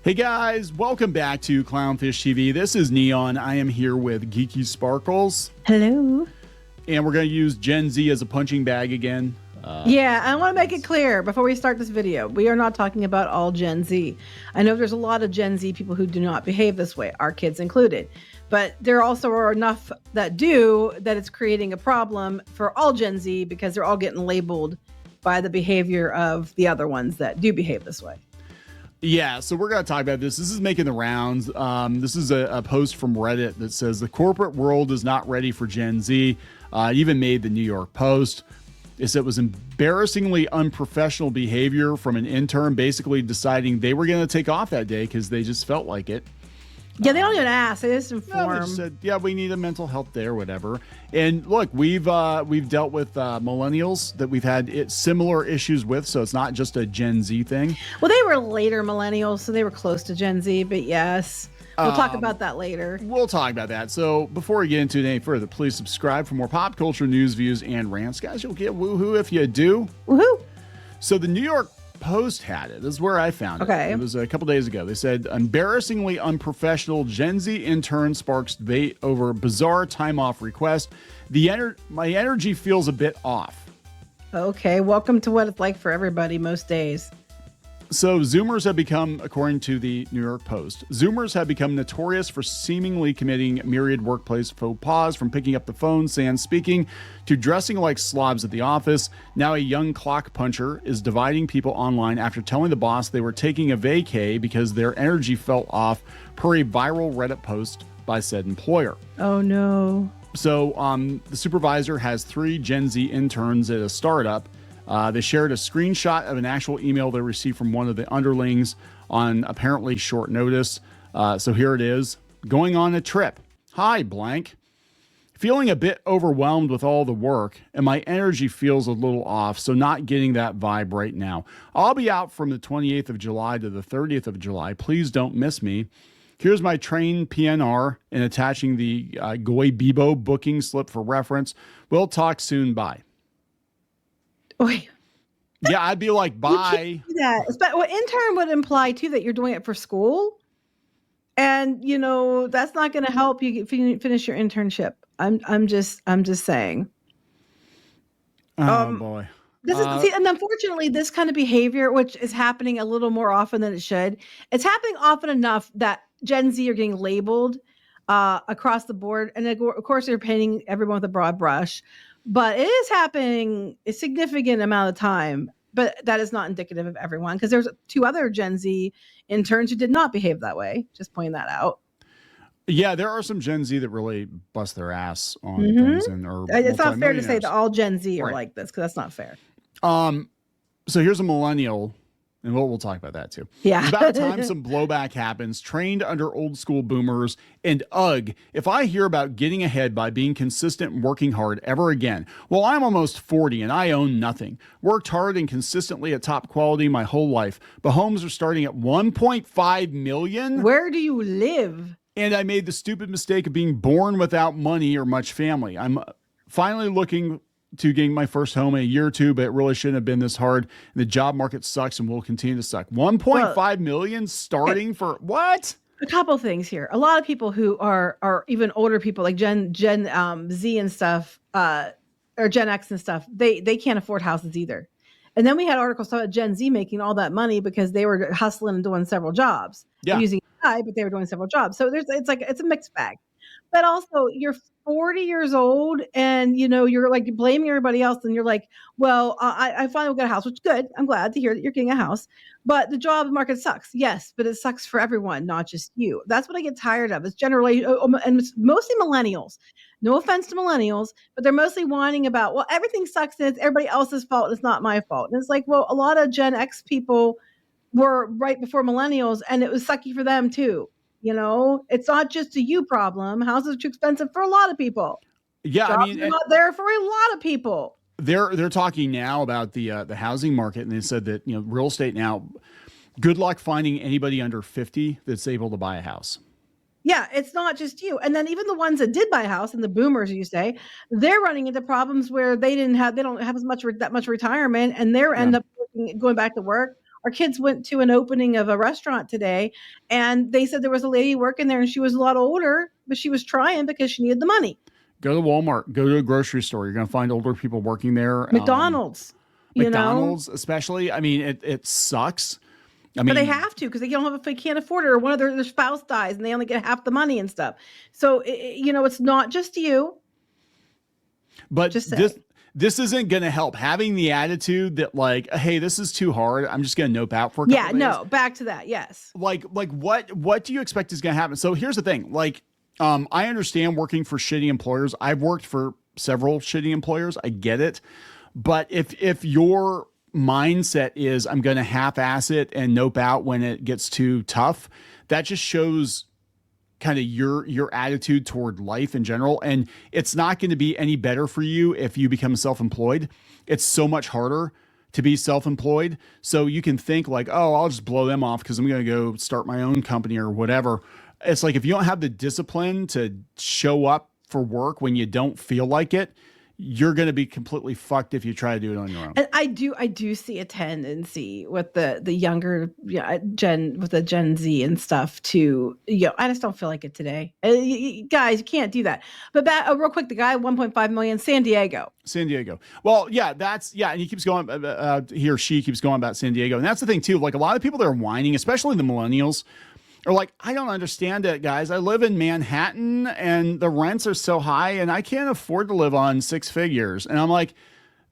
Hey guys, welcome back to Clownfish TV. This is Kneon. I am here with Geeky Sparkles. Hello. And we're going to use Gen Z as a punching bag again. Yeah, I want to make it clear before we start this video, we are not talking about all Gen Z. I know there's a lot of Gen Z people who do not behave this way, our kids included. But there also are enough that do, that it's creating a problem for all Gen Z because they're all getting labeled by the behavior of the other ones that do behave this way. Yeah, so we're going to talk about this. This is making the rounds. This is a post from Reddit that says the corporate world is not ready for Gen Z. It even made the New York Post. It said it was embarrassingly unprofessional behavior from an intern basically deciding they were going to take off that day because they just felt like it. Yeah, they don't even ask. They just inform. They just said, yeah, we need a mental health day or whatever. And look, we've dealt with millennials that we've had similar issues with, so it's not just a Gen Z thing. Well, they were later millennials, so they were close to Gen Z, but yes. We'll talk about that later. We'll talk about that. So before we get into it any further, please subscribe for more pop culture news, views, and rants. Guys, you'll get woohoo if you do. Woohoo! So the New York Post had it. This is where I found it. Okay. It was a couple days ago. They said, embarrassingly unprofessional Gen Z intern sparks debate over bizarre time off request. My energy feels a bit off. Okay, welcome to what it's like for everybody most days. So Zoomers have become, according to the New York Post, Zoomers have become notorious for seemingly committing myriad workplace faux pas, from picking up the phone, sans speaking, to dressing like slobs at the office. Now a young clock puncher is dividing people online after telling the boss they were taking a vacay because their energy fell off, per a viral Reddit post by said employer. Oh no. So the supervisor has 3 Gen Z interns at a startup. They shared a screenshot of an actual email they received from one of the underlings on apparently short notice. So here it is. Going on a trip. Hi, blank. Feeling a bit overwhelmed with all the work, and my energy feels a little off, so not getting that vibe right now. I'll be out from the 28th of July to the 30th of July. Please don't miss me. Here's my train PNR and attaching the Goy Bibo booking slip for reference. We'll talk soon. Bye. Wait. Yeah, I'd be like, bye. That. But what intern would imply too that you're doing it for school, and you know that's not going to help you finish your internship. I'm just saying. Oh boy. This is and unfortunately, this kind of behavior, which is happening a little more often than it should, it's happening often enough that Gen Z are getting labeled across the board, and of course they're painting everyone with a broad brush. But it is happening a significant amount of time, but that is not indicative of everyone, because there's 2 other Gen Z interns who did not behave that way. Just pointing that out. Yeah, there are some Gen Z that really bust their ass on things. It's not fair to say that all Gen Z are like this, because that's not fair. So here's a millennial, and we'll talk about that too. Yeah. It's about time some blowback happens, trained under old school boomers, and ugh, if I hear about getting ahead by being consistent and working hard ever again. Well, I'm almost 40 and I own nothing. Worked hard and consistently at top quality my whole life, but homes are starting at 1.5 million. Where do you live? And I made the stupid mistake of being born without money or much family. I'm finally looking to getting my first home in a year or 2, but it really shouldn't have been this hard. The job market sucks and will continue to suck. 1.5 million starting for what? A couple of things here. A lot of people who are even older people, like Gen Z and stuff, or Gen X and stuff, they can't afford houses either. And then we had articles about Gen Z making all that money because they were hustling and doing several jobs. Yeah. Using AI, but they were doing several jobs. So it's a mixed bag. But also, you're 40 years old and, you know, you're like blaming everybody else. And you're like, well, I finally got a house, which is good. I'm glad to hear that you're getting a house. But the job market sucks. Yes, but it sucks for everyone, not just you. That's what I get tired of. It's generally, and it's mostly millennials. No offense to millennials, but they're mostly whining about, well, everything sucks and it's everybody else's fault. And it's not my fault. And it's like, well, a lot of Gen X people were right before millennials and it was sucky for them too. You know, it's not just a you problem. Houses are too expensive for a lot of people. Yeah, Jobs I mean, are not there for a lot of people. They're talking now about the housing market, and they said that, you know, real estate now, good luck finding anybody under 50 that's able to buy a house. Yeah, it's not just you. And then even the ones that did buy a house, and the boomers, you say, they're running into problems where they don't have that much retirement, and they're end up going back to work, Our kids went to an opening of a restaurant today, and they said there was a lady working there, and she was a lot older, but she was trying because she needed the money. Go to Walmart, go to a grocery store. You're going to find older people working there. McDonald's, McDonald's, especially. I mean, it sucks. I mean, but they have to because they can't afford it, or one of their spouse dies and they only get half the money and stuff. So it's not just you. But this isn't going to help. Having the attitude that like, hey, this is too hard, I'm just going to nope out for a couple days. Back to that. Yes. Like what do you expect is going to happen? So here's the thing. Like, I understand working for shitty employers. I've worked for several shitty employers. I get it. But if your mindset is I'm going to half-ass it and nope out when it gets too tough, that just shows kind of your attitude toward life in general. And it's not going to be any better for you if you become self-employed. It's so much harder to be self-employed. So you can think like, oh, I'll just blow them off because I'm going to go start my own company or whatever. It's like if you don't have the discipline to show up for work when you don't feel like it, you're going to be completely fucked if you try to do it on your own. And I do see a tendency with the younger Gen Z and stuff to, I just don't feel like it today. Guys, you can't do that. But real quick, the guy, 1.5 million, San Diego. Well, yeah, and he keeps going, he or she keeps going about San Diego. And that's the thing too. Like a lot of people that are whining, especially the millennials, are like, I don't understand it, guys. I live in Manhattan and the rents are so high and I can't afford to live on 6 figures. And I'm like,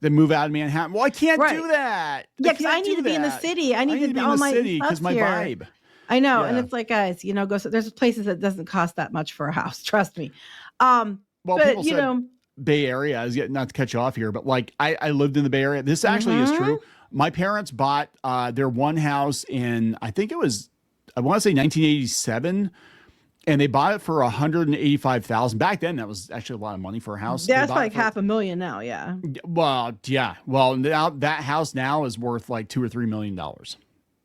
then move out of Manhattan. Well, I can't do that. Yeah, because I need to be in the city. I need to be in the city because my vibe. I know. Yeah. And it's like, guys, there's places that doesn't cost that much for a house. Trust me. Well, but, people said Bay Area, not to cut you off here, but like I lived in the Bay Area. This actually is true. My parents bought their one house in, I think it was, I want to say 1987, and they bought it for $185,000. Back then, that was actually a lot of money for a house. That's like $500,000 now. Yeah. Well, yeah. Well, now that house now is worth like $2 or $3 million.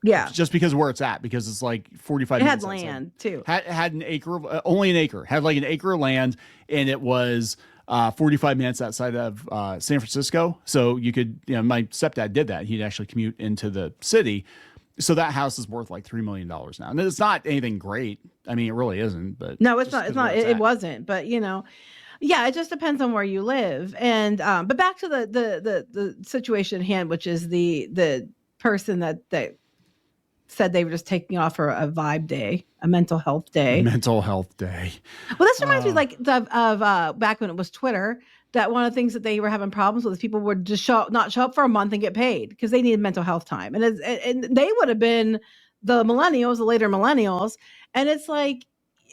Yeah. Just because of where it's at, because it's like 45. It had land too. Had an acre of only an acre. Had like an acre of land, and it was 45 minutes outside of San Francisco. So you could, my stepdad did that. He'd actually commute into the city. So that house is worth like $3 million now. And it's not anything great. I mean, it really isn't, but no, it's not. It's not. It wasn't, but yeah, it just depends on where you live. And, but back to the situation at hand, which is the person that said they were just taking off for a vibe day, a mental health day. Well, this reminds me like of back when it was Twitter, that one of the things that they were having problems with is people would just not show up for a month and get paid because they needed mental health time. And they would have been the millennials, the later millennials. And it's like,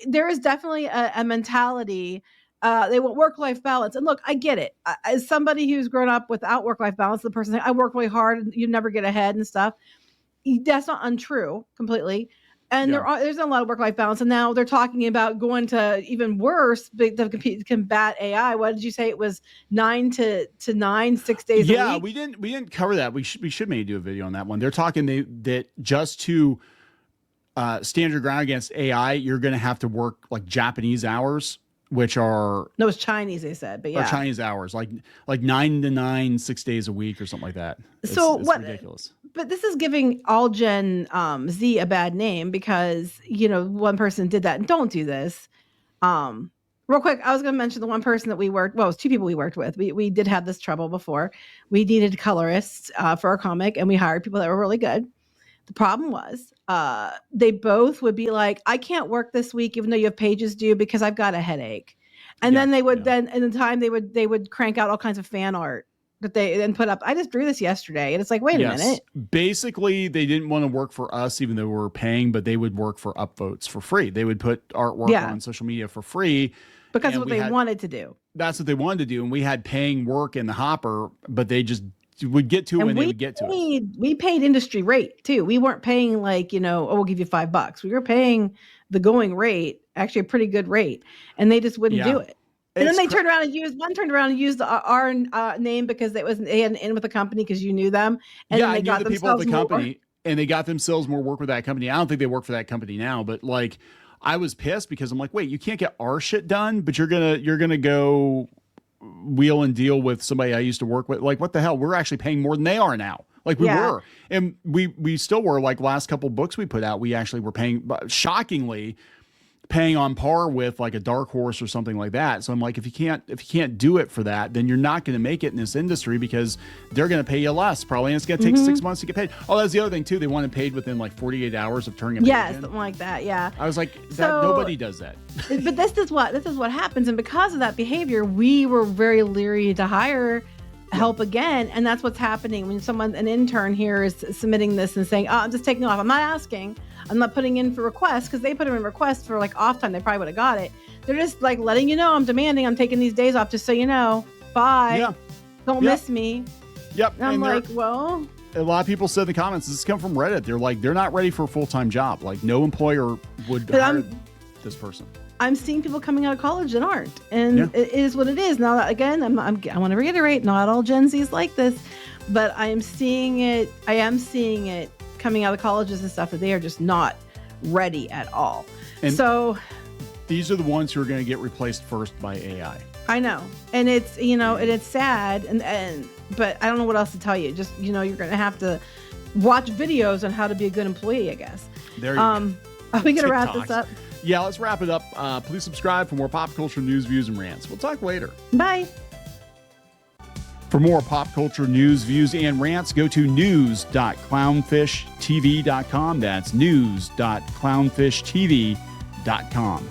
there is definitely a mentality. They want work-life balance. And look, I get it. As somebody who's grown up without work-life balance, the person saying, I work really hard and you never get ahead and stuff. That's not untrue completely. And there's a lot of work-life balance. And now they're talking about going to even worse to combat AI. What did you say? It was 9 to 9, 6 days a week? Yeah, we didn't cover that. We should maybe do a video on that one. They're talking that just to stand your ground against AI, you're going to have to work like Japanese hours, which are... No, it's Chinese, they said, but yeah. Or Chinese hours, like 9 to 9, 6 days a week or something like that. It's ridiculous. But this is giving all Gen Z a bad name because, one person did that. And don't do this. Real quick, I was going to mention the one person that we worked, well, it was 2 people we worked with. We did have this trouble before. We needed colorists for our comic, and we hired people that were really good. The problem was they both would be like, I can't work this week, even though you have pages due because I've got a headache. And then they would then in the time they would crank out all kinds of fan art that they then put up. I just drew this yesterday, and it's like, wait a minute. Basically, they didn't want to work for us, even though we were paying, but they would work for upvotes for free. They would put artwork on social media for free. Because of what they wanted to do. That's what they wanted to do. And we had paying work in the hopper, but they just would get to it when they would get to it. We paid industry rate too. We weren't paying like, we'll give you $5. We were paying the going rate, actually a pretty good rate. And they just wouldn't do it. And then they turned around and used our name because they had an in with the company because you knew them. And then they got the people of the company and they got themselves more work with that company. I don't think they work for that company now, but like I was pissed because I'm like, wait, you can't get our shit done, but you're gonna go wheel and deal with somebody I used to work with. Like, what the hell? We're actually paying more than they are now. Like we were, and we still were. Like last couple books we put out, we actually were paying, shockingly, paying on par with like a Dark Horse or something like that. So I'm like, if you can't do it for that, then you're not going to make it in this industry because they're going to pay you less probably, and it's going to take 6 months to get paid. Oh, that's the other thing too. They want it paid within like 48 hours of turning a page in. Something like that. Yeah. I was like, nobody does that. But this is what happens, and because of that behavior, we were very leery to hire help again, and that's what's happening when an intern here is submitting this and saying, I'm just taking off. I'm not asking. I'm not putting in for requests, because they put in requests for like off time. They probably would have got it. They're just like letting you know, I'm demanding, I'm taking these days off just so you know. Bye. Yeah. Don't miss me. Yep. And I'm like, well, a lot of people said in the comments, this has come from Reddit. They're like, they're not ready for a full-time job. Like no employer would hire this person. I'm seeing people coming out of college that aren't, and it is what it is. Now, again, I want to reiterate, not all Gen Z's like this, but I am seeing it coming out of colleges and stuff that they are just not ready at all. And so these are the ones who are going to get replaced first by AI. I know. And it's, and it's sad. But I don't know what else to tell you. Just, you're going to have to watch videos on how to be a good employee, I guess. There you go. Are we going to wrap this up? Yeah, let's wrap it up. Please subscribe for more pop culture news, views, and rants. We'll talk later. Bye. For more pop culture news, views, and rants, go to news.clownfishtv.com. That's news.clownfishtv.com.